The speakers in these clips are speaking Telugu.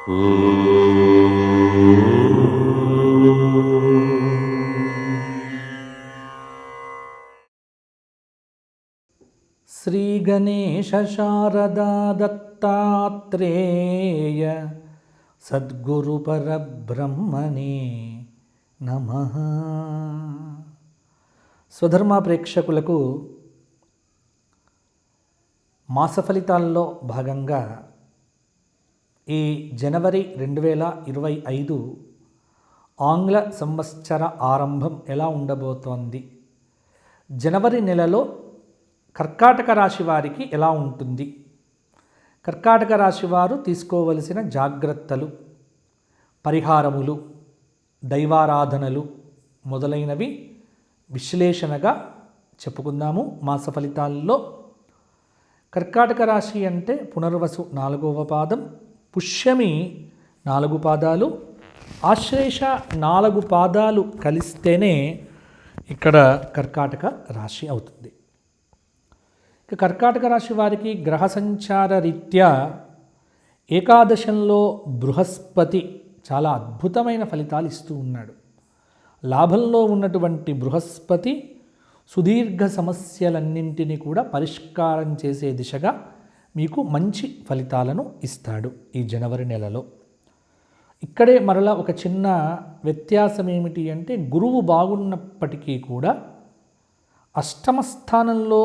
శ్రీ గణేశ శారదా దత్తాత్రేయ సద్గురు పరబ్రహ్మణే నమః. స్వధర్మ ప్రేక్షకులకు మాస ఫలితాల్లో భాగంగా ఈ జనవరి 2025 ఆంగ్ల సంవత్సర ఆరంభం ఎలా ఉండబోతోంది, జనవరి నెలలో కర్కాటక రాశి వారికి ఎలా ఉంటుంది, కర్కాటక రాశి వారు తీసుకోవలసిన జాగ్రత్తలు, పరిహారములు, దైవారాధనలు మొదలైనవి విశ్లేషణగా చెప్పుకుందాము. మాస ఫలితాల్లో కర్కాటక రాశి అంటే పునర్వసు 4వ పాదం, పుష్యమి 4 పాదాలు, ఆశ్లేష 4 పాదాలు కలిస్తేనే ఇక్కడ కర్కాటక రాశి అవుతుంది. ఇక కర్కాటక రాశి వారికి గ్రహ సంచార రీత్యా ఏకాదశంలో బృహస్పతి చాలా అద్భుతమైన ఫలితాలు ఇస్తూ ఉన్నాడు. లాభంలో ఉన్నటువంటి బృహస్పతి సుదీర్ఘ సమస్యలన్నింటినీ కూడా పరిష్కారం చేసే దిశగా మీకు మంచి ఫలితాలను ఇస్తాడు ఈ జనవరి నెలలో. ఇక్కడే మరలా ఒక చిన్న వ్యత్యాసం ఏమిటి అంటే, గురువు బాగున్నప్పటికీ కూడా అష్టమ స్థానంలో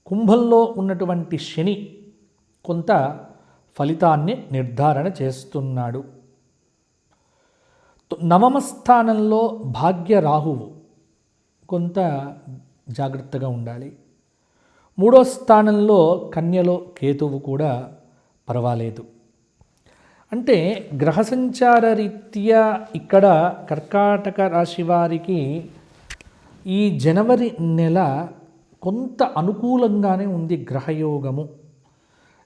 కుంభంలో ఉన్నటువంటి శని కొంత ఫలితాన్ని నిర్ధారణ చేస్తున్నాడు. నవమ స్థానంలో భాగ్య రాహువు కొంత జాగ్రత్తగా ఉండాలి. 3వ స్థానంలో కన్యలో కేతువు కూడా పర్వాలేదు. అంటే గ్రహ సంచార రీత్యా ఇక్కడ కర్కాటక రాశి వారికి ఈ జనవరి నెల కొంత అనుకూలంగానే ఉంది గ్రహయోగము.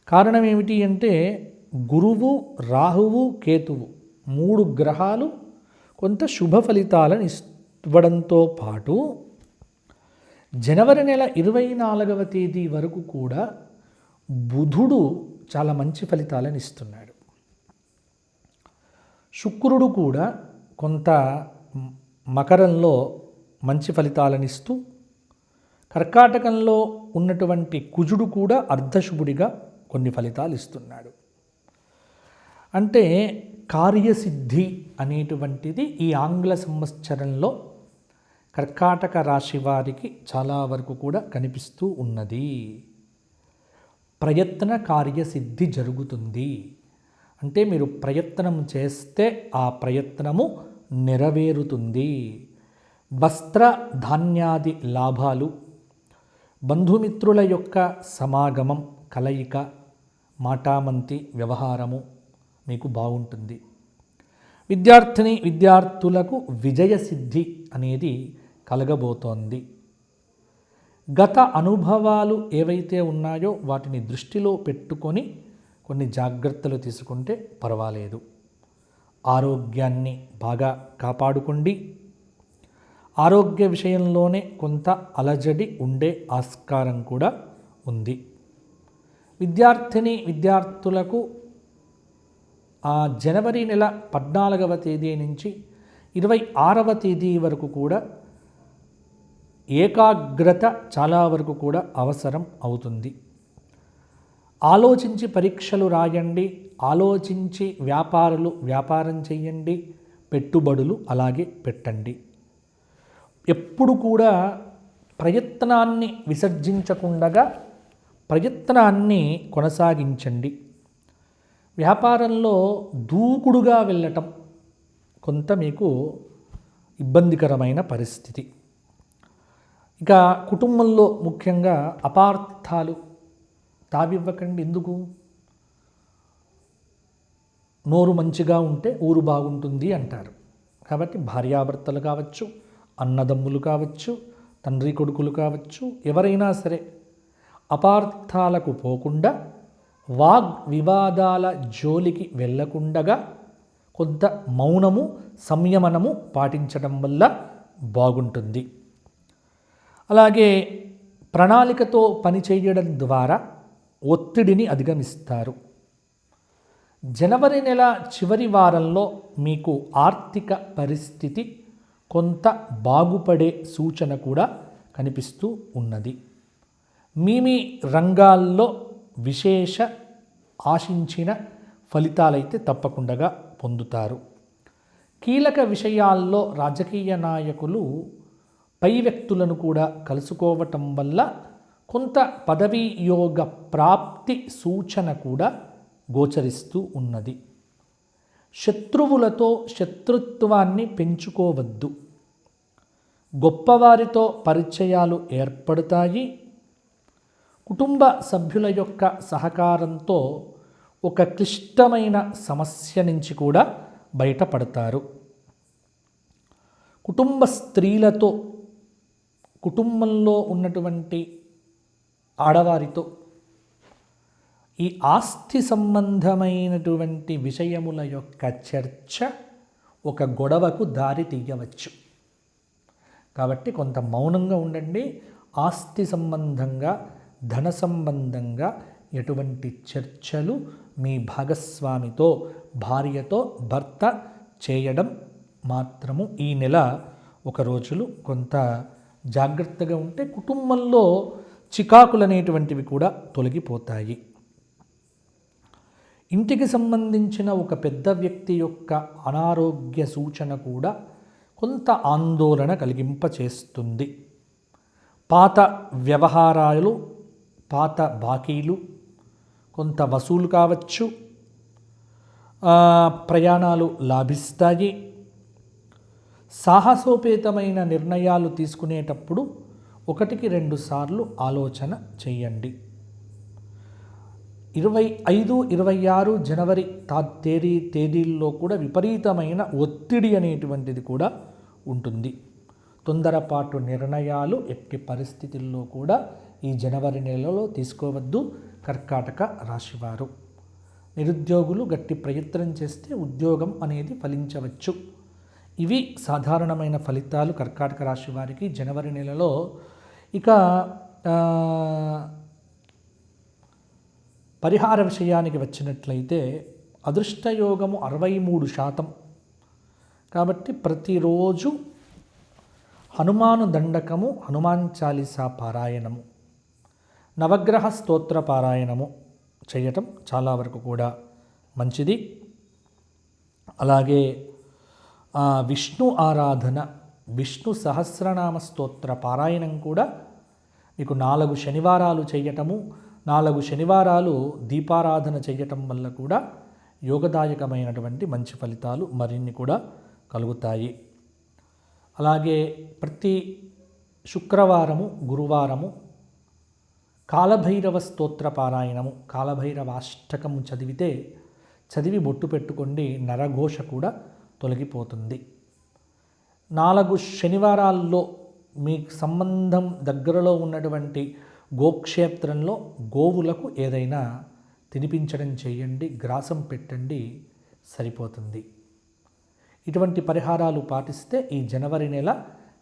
కారణం ఏమిటి అంటే, గురువు, రాహువు, కేతువు 3 గ్రహాలు కొంత శుభ ఫలితాలను ఇవ్వడంతో పాటు జనవరి నెల 24వ తేదీ వరకు కూడా బుధుడు చాలా మంచి ఫలితాలను ఇస్తున్నాడు. శుక్రుడు కూడా కొంత మకరంలో మంచి ఫలితాలను ఇస్తూ, కర్కాటకంలో ఉన్నటువంటి కుజుడు కూడా అర్ధశుభుడిగా కొన్ని ఫలితాలు ఇస్తున్నాడు. అంటే కార్యసిద్ధి అనేటువంటిది ఈ ఆంగ్ల సంవత్సరంలో కర్కాటక రాశి వారికి చాలా వరకు కూడా కనిపిస్తూ ఉన్నది. ప్రయత్న కార్యసిద్ధి జరుగుతుంది. అంటే మీరు ప్రయత్నం చేస్తే ఆ ప్రయత్నము నెరవేరుతుంది. వస్త్ర ధాన్యాది లాభాలు, బంధుమిత్రుల యొక్క సమాగమం, కలయిక, మాటామంతి వ్యవహారము మీకు బాగుంటుంది. విద్యార్థులకు విజయసిద్ధి అనేది కలగబోతోంది. గత అనుభవాలు ఏవైతే ఉన్నాయో వాటిని దృష్టిలో పెట్టుకొని కొన్ని జాగ్రత్తలు తీసుకుంటే పర్వాలేదు. ఆరోగ్యాన్ని బాగా కాపాడుకోండి. ఆరోగ్య విషయంలోనే కొంత అలజడి ఉండే ఆస్కారం కూడా ఉంది. విద్యార్థులకు ఆ జనవరి నెల 14వ తేదీ నుంచి 26వ తేదీ వరకు కూడా ఏకాగ్రత చాలా వరకు కూడా అవసరం అవుతుంది. ఆలోచించి పరీక్షలు రాయండి, ఆలోచించి వ్యాపారం చేయండి, పెట్టుబడులు అలాగే పెట్టండి. ఎప్పుడు కూడా ప్రయత్నాన్ని విసర్జించకుండా ప్రయత్నాన్ని కొనసాగించండి. వ్యాపారంలో దూకుడుగా వెళ్ళటం కొంత మీకు ఇబ్బందికరమైన పరిస్థితి. ఇక కుటుంబంలో ముఖ్యంగా అపార్థాలు తావివ్వకండి. ఎందుకు? నోరు మంచిగా ఉంటే ఊరు బాగుంటుంది అంటారు. కాబట్టి భార్యాభర్తలు కావచ్చు, అన్నదమ్ములు కావచ్చు, తండ్రి కొడుకులు కావచ్చు, ఎవరైనా సరే అపార్థాలకు పోకుండా, వాగ్ వివాదాల జోలికి వెళ్ళకుండగా కొంత మౌనము, సంయమనము పాటించడం వల్ల బాగుంటుంది. అలాగే ప్రణాళికతో పనిచేయడం ద్వారా ఒత్తిడిని అధిగమిస్తారు. జనవరి నెల చివరి వారంలో మీకు ఆర్థిక పరిస్థితి కొంత బాగుపడే సూచన కూడా కనిపిస్తూ ఉన్నది. మీ రంగాల్లో విశేష ఆశించిన ఫలితాలైతే తప్పకుండా పొందుతారు. కీలక విషయాల్లో రాజకీయ నాయకులు పై వ్యక్తులను కూడా కలుసుకోవటం వల్ల కొంత పదవీ యోగ ప్రాప్తి సూచన కూడా గోచరిస్తూ ఉన్నది. శత్రువులతో శత్రుత్వాన్ని పెంచుకోవద్దు. గొప్పవారితో పరిచయాలు ఏర్పడతాయి. కుటుంబ సభ్యుల యొక్క సహకారంతో ఒక క్లిష్టమైన సమస్య నుంచి కూడా బయటపడతారు. కుటుంబ స్త్రీలతో, కుటుంబంలో ఉన్నటువంటి ఆడవారితో ఈ ఆస్తి సంబంధమైనటువంటి విషయముల యొక్క చర్చ ఒక గొడవకు దారి తీయవచ్చు. కాబట్టి కొంత మౌనంగా ఉండండి. ఆస్తి సంబంధంగా, ధన సంబంధంగా ఎటువంటి చర్చలు మీ భాగస్వామితో, భార్యతో, భర్త చేయడం మాత్రము ఈ నెల ఒక రోజులు కొంత జాగ్రత్తగా ఉంటే కుటుంబంలో చికాకులు అనేటువంటివి కూడా తొలగిపోతాయి. ఇంటికి సంబంధించిన ఒక పెద్ద వ్యక్తి యొక్క అనారోగ్య సూచన కూడా కొంత ఆందోళన కలిగింపచేస్తుంది. పాత వ్యవహారాలు, పాత బాకీలు కొంత వసూలు కావచ్చు. ప్రయాణాలు లాభిస్తాయి. సాహసోపేతమైన నిర్ణయాలు తీసుకునేటప్పుడు 1-2 సార్లు ఆలోచన చేయండి. 25, 26 జనవరి తేదీల్లో కూడా విపరీతమైన ఒత్తిడి అనేటువంటిది కూడా ఉంటుంది. తొందరపాటు నిర్ణయాలు ఎట్టి పరిస్థితుల్లో కూడా ఈ జనవరి నెలలో తీసుకోవద్దు. కర్కాటక రాశివారు నిరుద్యోగులు గట్టి ప్రయత్నం చేస్తే ఉద్యోగం అనేది ఫలించవచ్చు. ఇవి సాధారణమైన ఫలితాలు కర్కాటక రాశి వారికి జనవరి నెలలో. ఇక పరిహార విషయానికి వచ్చినట్లయితే అదృష్టయోగము 63%. కాబట్టి ప్రతిరోజు హనుమాను దండకము, హనుమాన్ చాలీసా పారాయణము, నవగ్రహ స్తోత్ర పారాయణము చేయటం చాలా వరకు కూడా మంచిది. అలాగే విష్ణు ఆరాధన, విష్ణు సహస్రనామ స్తోత్ర పారాయణం కూడా మీకు 4 శనివారాలు చేయటము, 4 శనివారాలు దీపారాధన చేయటం వల్ల కూడా యోగదాయకమైనటువంటి మంచి ఫలితాలు మరిన్ని కూడా కలుగుతాయి. అలాగే ప్రతి శుక్రవారము, గురువారము కాలభైరవ స్తోత్ర పారాయణము, కాలభైరవ అష్టకము చదివి బొట్టు పెట్టుకోండి. నరఘోష కూడా తొలగిపోతుంది. 4 శనివారాల్లో మీకు సంబంధం దగ్గరలో ఉన్నటువంటి గోక్షేత్రంలో గోవులకు ఏదైనా తినిపించడం చేయండి, గ్రాసం పెట్టండి, సరిపోతుంది. ఇటువంటి పరిహారాలు పాటిస్తే ఈ జనవరి నెల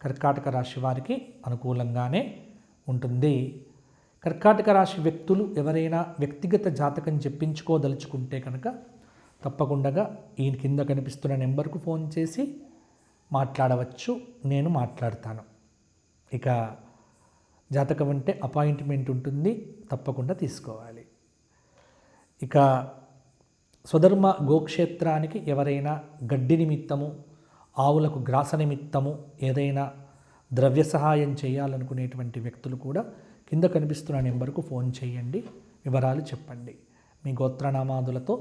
కర్కాటక రాశి వారికి అనుకూలంగానే ఉంటుంది. కర్కాటక రాశి వ్యక్తులు ఎవరైనా వ్యక్తిగత జాతకం చెప్పించుకోదలుచుకుంటే కనుక తప్పకుండా ఈ కింద కనిపిస్తున్న నెంబర్కు ఫోన్ చేసి మాట్లాడవచ్చు. నేను మాట్లాడతాను. ఇక జాతకం అంటే అపాయింట్మెంట్ ఉంటుంది, తప్పకుండా తీసుకోవాలి. ఇక స్వధర్మ గోక్షేత్రానికి ఎవరైనా గడ్డి నిమిత్తము, ఆవులకు గ్రాస నిమిత్తము ఏదైనా ద్రవ్య సహాయం చేయాలనుకునేటువంటి వ్యక్తులు కూడా కింద కనిపిస్తున్న నెంబర్కు ఫోన్ చేయండి, వివరాలు చెప్పండి. మీ గోత్రనామాదులతో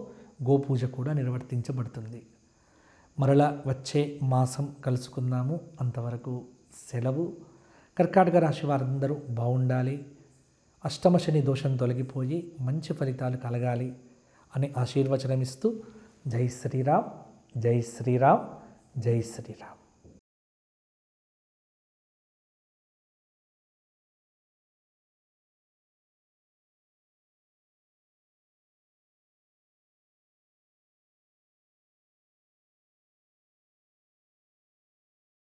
గోపూజ కూడా నిర్వర్తించబడుతుంది. మరలా వచ్చే మాసం కలుసుకుందాము. అంతవరకు సెలవు. కర్కాటక రాశి వారందరూ బాగుండాలి, అష్టమ శని దోషం తొలగిపోయి మంచి ఫలితాలు కలగాలి అని ఆశీర్వచనమిస్తూ జై శ్రీరామ్, జై శ్రీరామ్, జై శ్రీరామ్.